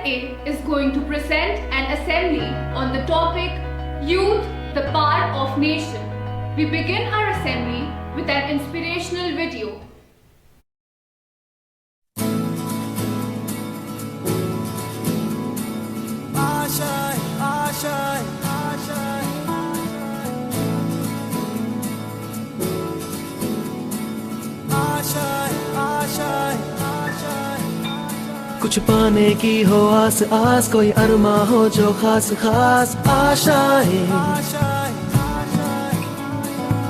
NA is going to present an assembly on the topic Youth, the Power of Nation. We begin our assembly with an inspirational video. कुछ पाने की हो आस आस, कोई अरमा हो जो खास खास आशाएं,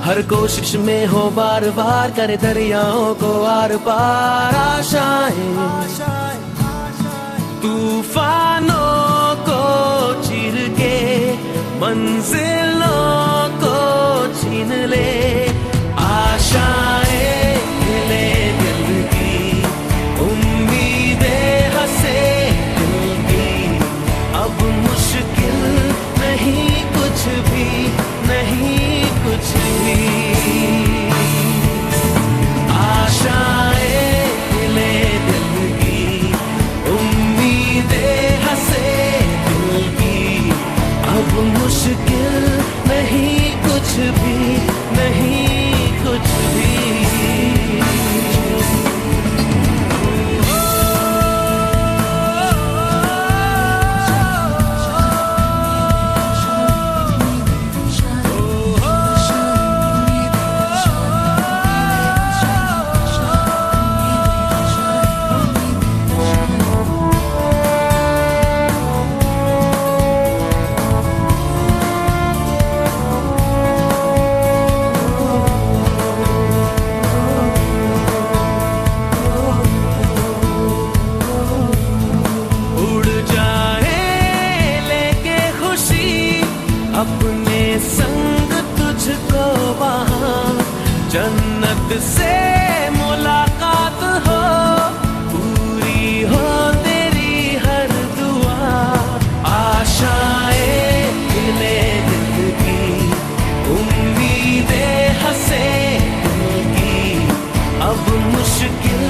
हर कोशिश में हो बार बार, करे दरियाओं को आर पार आशाएं, तूफानों को चीर के मंजिलों को छीन ले, आशाएं ले दिल की, उम्मीदें हंसे दिल की, अब मुश्किल नहीं कुछ भी, नहीं कुछ भी, आशाएं ले दिल की, उम्मीदें हंसे दिल की, अब मुश्किल नहीं कुछ भी, नहीं कुछ भी। अपने संग तुझको वहाँ जन्नत से मुलाकात हो, पूरी हो तेरी हर दुआ, आशाएं ले दिल की, उम्मीदें हंसे दिल की, अब मुश्किल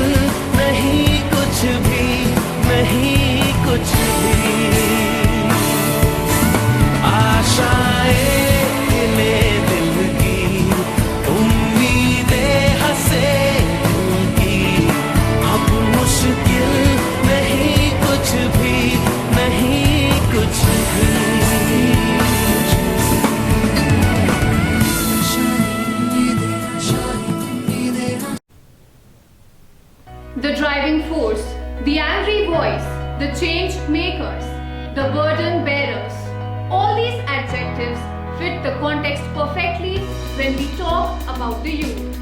नहीं कुछ भी, नहीं कुछ भी, आशाएं ले दिल की, उम्मीदें हंसे दिल की, अब मुश्किल नहीं कुछ भी, नहीं कुछ भी। The driving force, the angry voice, the change makers, the burden bearers. All these adjectives fit the context perfectly when we talk about the youth.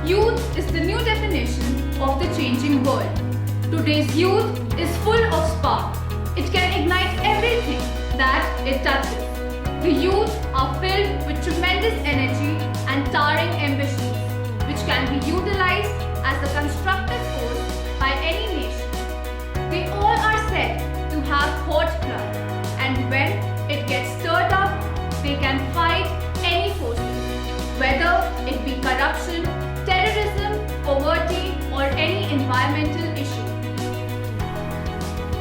Youth is the new definition of the changing world. Today's youth is full of spark. It can ignite everything that it touches. The youth are filled with tremendous energy and towering ambitions, which can be utilized as a constructive force by any nation. They all are said to have hot blood, and when it gets stirred up, they can fight any forces, whether it be corruption, terrorism, poverty, or any environmental issue.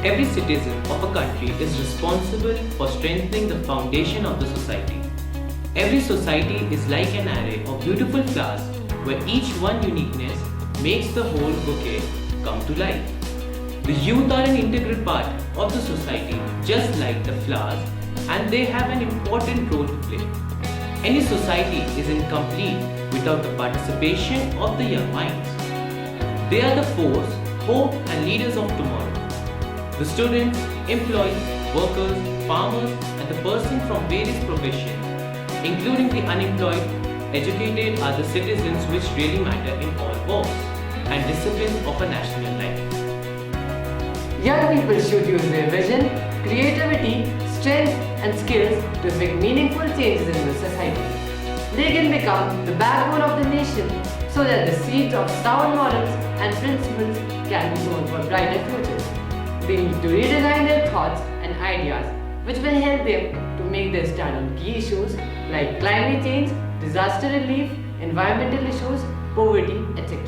Every citizen of a country is responsible for strengthening the foundation of the society. Every society is like an array of beautiful flowers where each one uniqueness makes the whole bouquet come to life. The youth are an integral part of the society, just like the flowers, and they have an important role to play. Any society is incomplete without the participation of the young minds. They are the force, hope, and leaders of tomorrow. The students, employees, workers, farmers, and the persons from various professions, including the unemployed, educated, are the citizens which really matter in all walks and disciplines of a national life. Young people should use their vision, creativity, strength, and skills to make meaningful changes in the society. They can become the backbone of the nation so that the seeds of sound morals and principles can be sown for brighter futures. They need to redesign their thoughts and ideas, which will help them to make their stand on key issues like climate change, disaster relief, environmental issues, poverty, etc.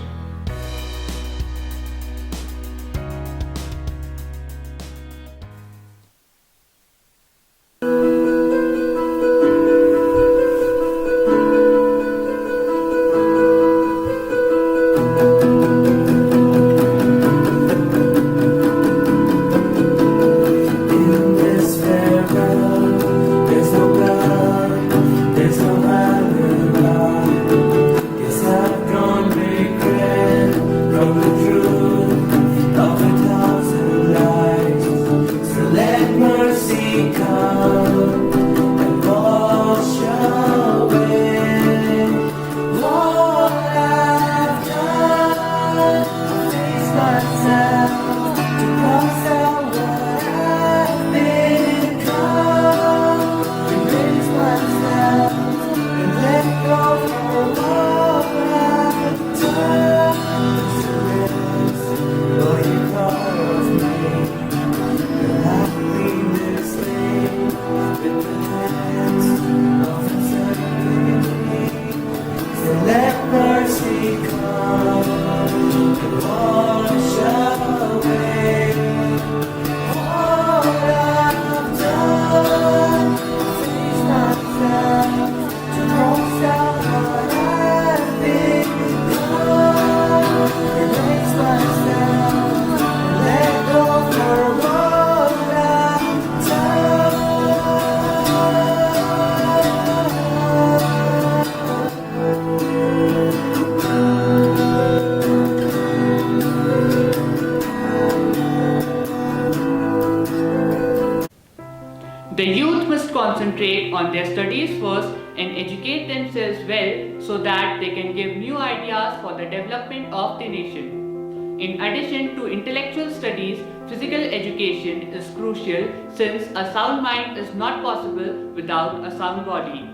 The youth must concentrate on their studies first and educate themselves well so that they can give new ideas for the development of the nation. In addition to intellectual studies, physical education is crucial since a sound mind is not possible without a sound body.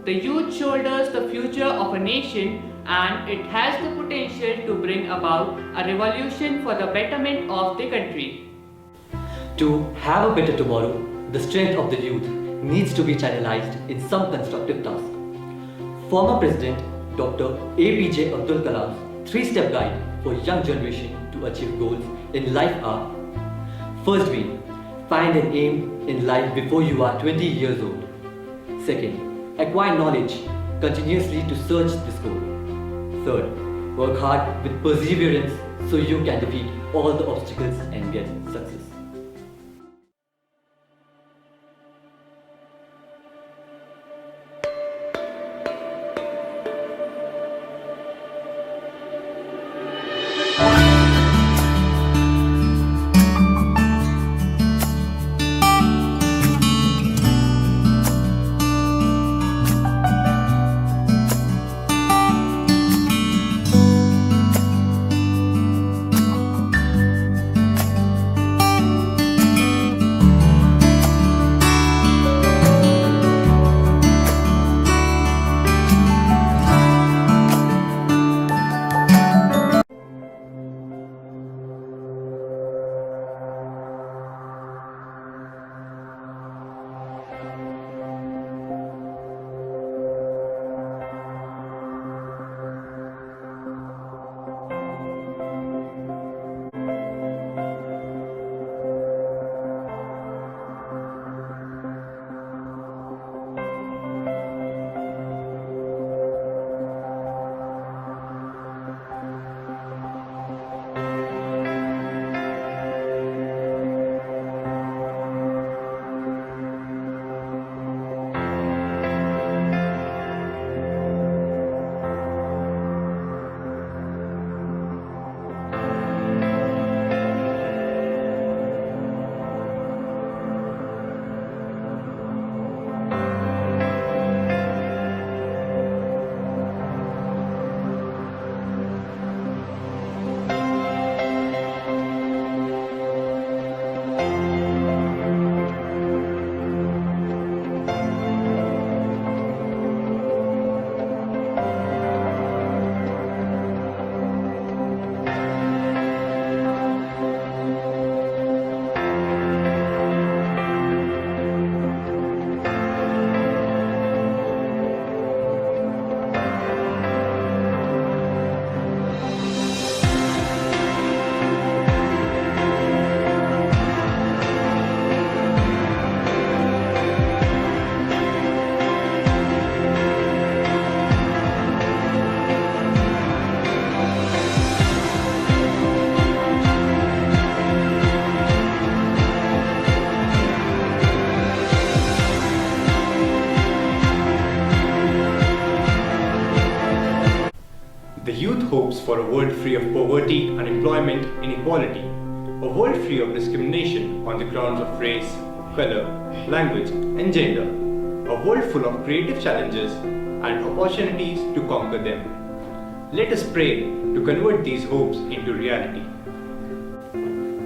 The youth shoulders the future of a nation and it has the potential to bring about a revolution for the betterment of the country. To have a better tomorrow, the strength of the youth needs to be channelized in some constructive task. Former President Dr. APJ Abdul Kalam's 3-step guide for young generation to achieve goals in life are: first being, find an aim in life before you are 20 years old. Second, acquire knowledge continuously to search this goal. Third, work hard with perseverance so you can defeat all the obstacles and get success. The youth hopes for a world free of poverty, unemployment, inequality, a world free of discrimination on the grounds of race, color, language, and gender, a world full of creative challenges and opportunities to conquer them. Let us pray to convert these hopes into reality.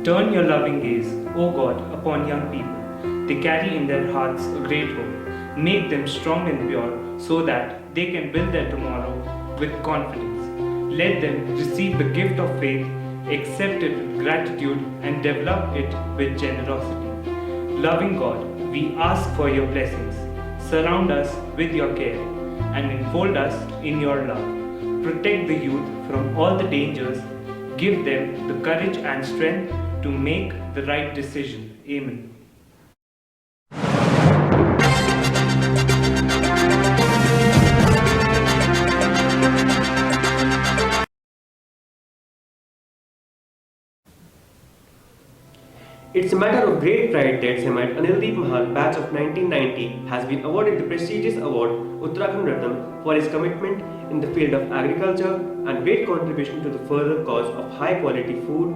Turn your loving gaze, O God, upon young people. They carry in their hearts a great hope. Make them strong and pure so that they can build their tomorrow with confidence. Let them receive the gift of faith, accept it with gratitude, and develop it with generosity. Loving God, we ask for your blessings. Surround us with your care and enfold us in your love. Protect the youth from all the dangers. Give them the courage and strength to make the right decision. Amen. It's a matter of great pride that Smt Anildeep Mahal batch of 1990 has been awarded the prestigious award Uttarakhand Ratna for his commitment in the field of agriculture and great contribution to the further cause of high quality food.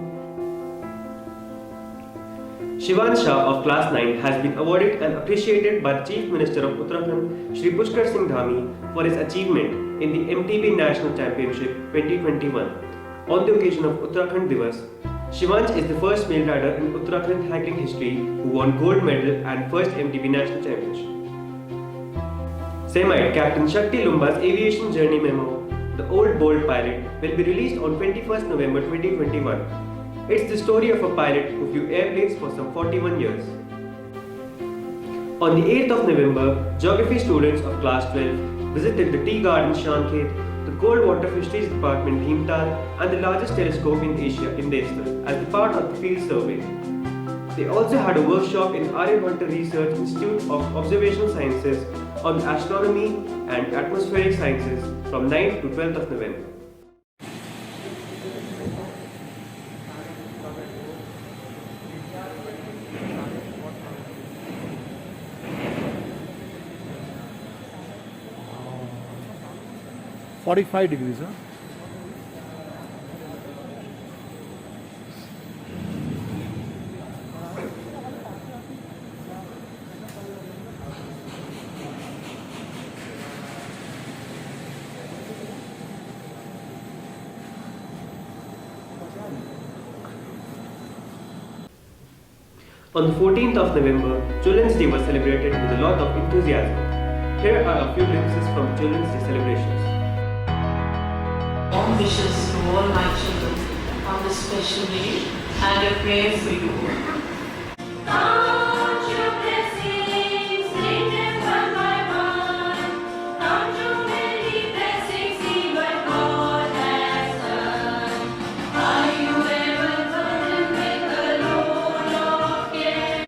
Shivansh Shah of Class 9 has been awarded and appreciated by the Chief Minister of Uttarakhand, Shri Pushkar Singh Dhami, for his achievement in the MTB National Championship 2021. On the occasion of Uttarakhand Divas, Shivansh is the first male rider in Uttarakhand hiking history who won gold medal and first MTB National Championship. Semite Captain Shakti Lumba's aviation journey memo, The Old Bold Pilot, will be released on 21st November 2021. It's the story of a pilot who flew airplanes for some 41 years. On the 8th of November, geography students of class 12 visited the Tea Garden Shankhet, the Cold Water Fisheries Department Bhimtal, and the largest telescope in Asia in Destal as the part of the field survey. They also had a workshop in Aryabhatta Research Institute of Observational Sciences on astronomy and atmospheric sciences from 9th to 12th of November. degrees, huh? On the 14th of November, Children's Day was celebrated with a lot of enthusiasm. Here are a few glimpses from Children's Day celebrations. Warm wishes to all my children on this special day and a prayer for you. Count your blessings, name them one by one. Count your many blessings, see what God has done. Are you ever burdened with the load of care?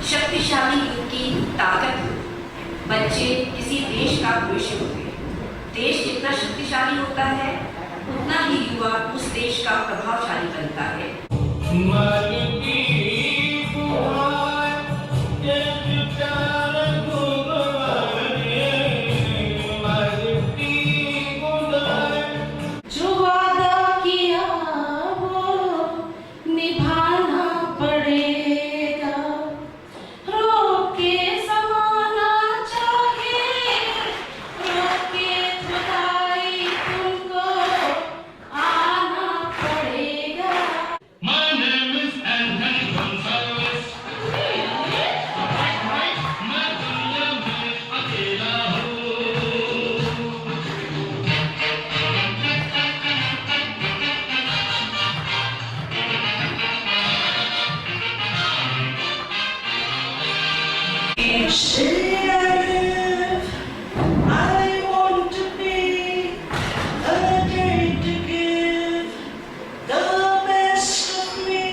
शक्तिशाली युग की ताकत हो। बच्चे किसी देश का भविष्य होते हैं। देश जितना शक्तिशाली होता है उतना ही युवा उस देश का प्रभावशाली बनता है। जो वादा किया वो निभाना पड़ेगा। रोक के समाना चाहे, रोक के खुदाई तुमको आना पड़ेगा। My name is Anthony Gonzalez. मैं दुनिया में अकेला हूँ। I want to be a day to give the best of me.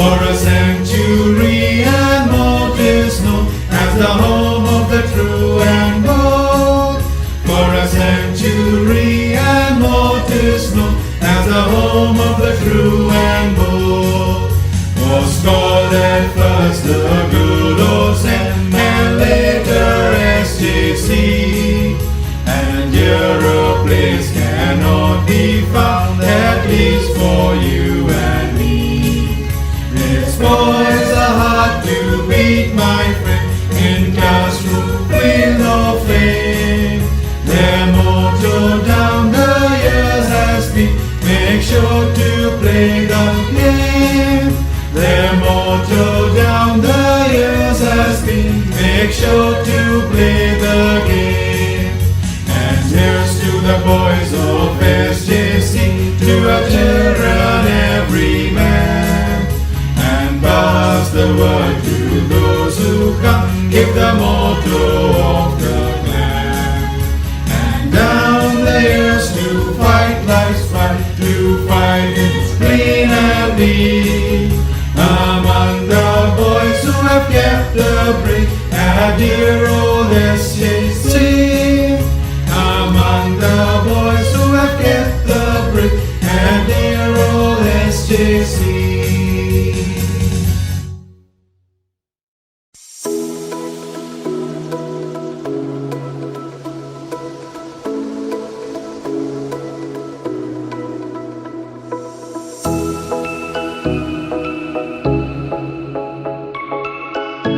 For a century and more 'tis known as the home of the true and bold. For a century and more 'tis known as the home of the true and bold. Was called at first the good old Sam and later SJC. And here a place cannot be found, at least for you and me. These boys are hard to beat, my friend, in classroom with no fame. Their motto down the years has been, make sure to play the game. Their motto down the years has been, make sure to play the game. And here's to the boys of SJC, to our children every man. And pass the word to those who come, give the motto of the clan. And down the years to fight life's fight, to fight it clean and neat. Among the boys who have kept the brick, a dear old